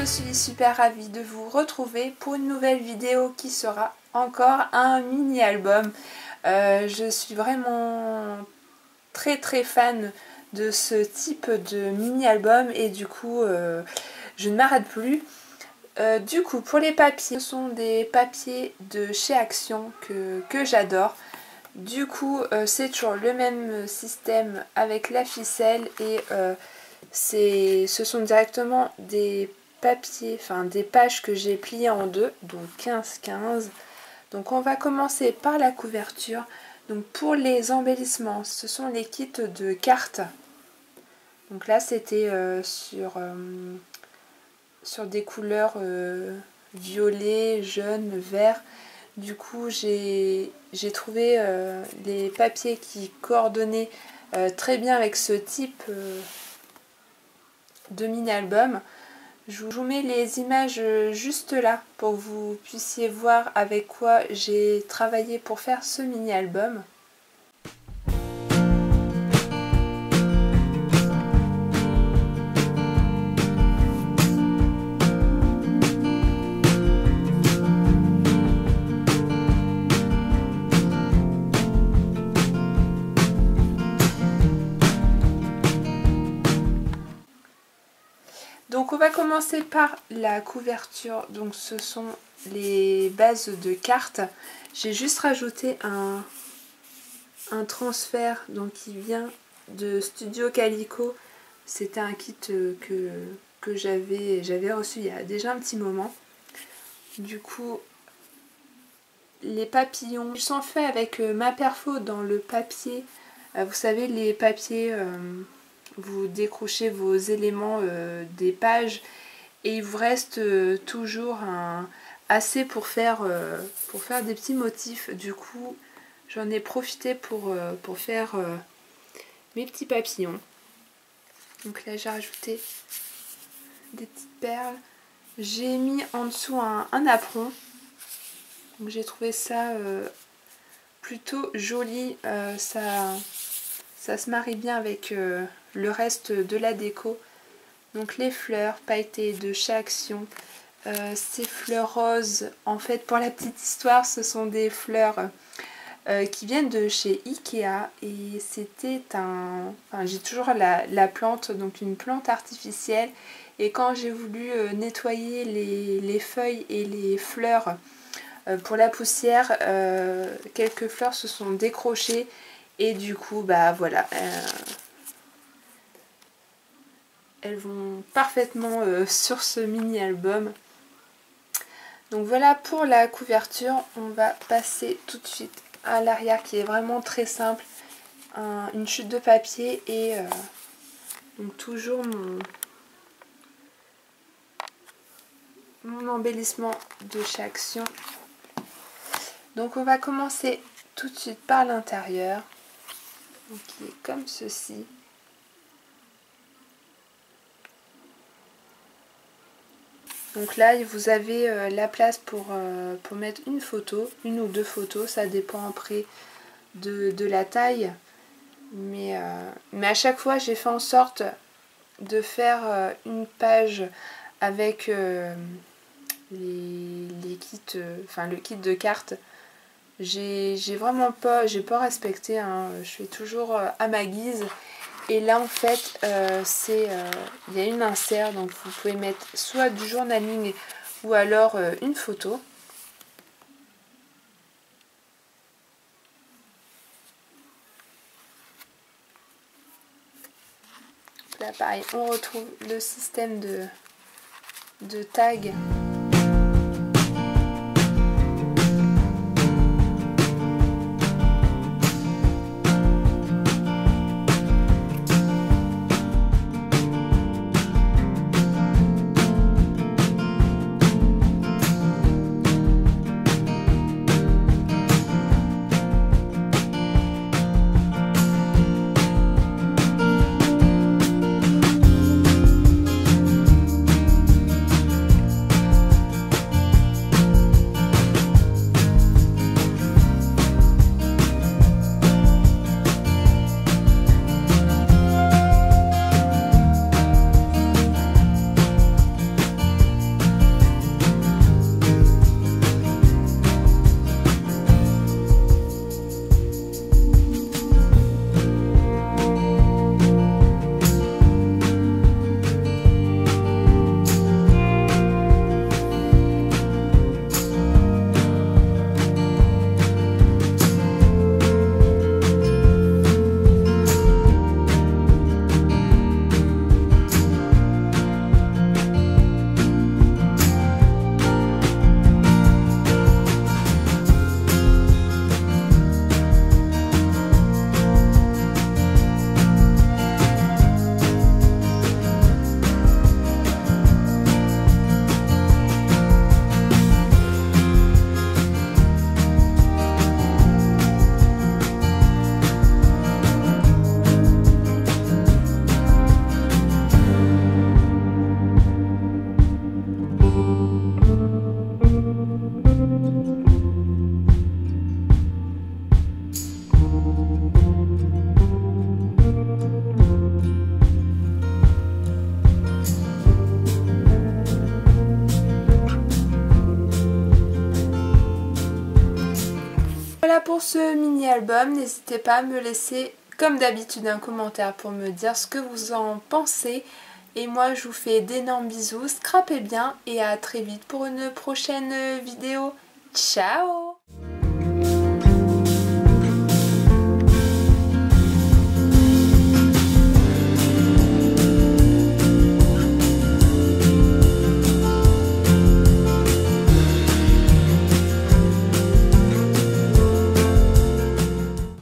suis super ravie de vous retrouver pour une nouvelle vidéo qui sera encore un mini-album. Je suis vraiment très fan de ce type de mini-album et du coup je ne m'arrête plus. Du coup pour les papiers, ce sont des papiers de chez Action que j'adore. Du coup c'est toujours le même système avec la ficelle et ce sont directement des papiers, enfin des pages que j'ai pliées en deux, donc 15-15. Donc on va commencer par la couverture. Donc pour les embellissements, ce sont les kits de cartes. Donc là c'était sur des couleurs violet, jaune, vert. Du coup j'ai trouvé les papiers qui coordonnaient très bien avec ce type de mini-album. Je vous mets les images juste là pour que vous puissiez voir avec quoi j'ai travaillé pour faire ce mini-album. Donc on va commencer par la couverture. Donc ce sont les bases de cartes. J'ai juste rajouté un transfert donc qui vient de Studio Calico. C'était un kit que j'avais reçu il y a déjà un petit moment. Du coup les papillons, ils sont faits avec ma perfo dans le papier. Vous savez les papiers... vous décrochez vos éléments des pages et il vous reste toujours assez pour faire des petits motifs. Du coup j'en ai profité pour faire mes petits papillons. Donc là j'ai rajouté des petites perles. J'ai mis en dessous un apron. Donc j'ai trouvé ça plutôt joli. Ça se marie bien avec le reste de la déco. Donc les fleurs pailletées de chez Action. Ces fleurs roses, en fait pour la petite histoire, ce sont des fleurs qui viennent de chez Ikea. Et c'était j'ai toujours la plante, donc une plante artificielle. Et quand j'ai voulu nettoyer les feuilles et les fleurs pour la poussière, quelques fleurs se sont décrochées. Et du coup, bah voilà, elles vont parfaitement sur ce mini-album. Donc voilà pour la couverture. On va passer tout de suite à l'arrière qui est vraiment très simple. Une chute de papier et donc toujours mon embellissement de chez Action. Donc on va commencer tout de suite par l'intérieur. Qui est comme ceci. Donc là vous avez la place pour mettre une photo, une ou deux photos, ça dépend après de la taille. Mais à chaque fois j'ai fait en sorte de faire une page avec les kits, le kit de cartes. J'ai pas respecté, hein. Je fais toujours à ma guise. Et là en fait il y a une insert, donc vous pouvez mettre soit du journaling ou alors une photo. Là pareil, on retrouve le système de tag. pour ce mini-album. N'hésitez pas à me laisser comme d'habitude un commentaire pour me dire ce que vous en pensez. Et moi je vous fais d'énormes bisous, scrapez bien et à très vite pour une prochaine vidéo. Ciao!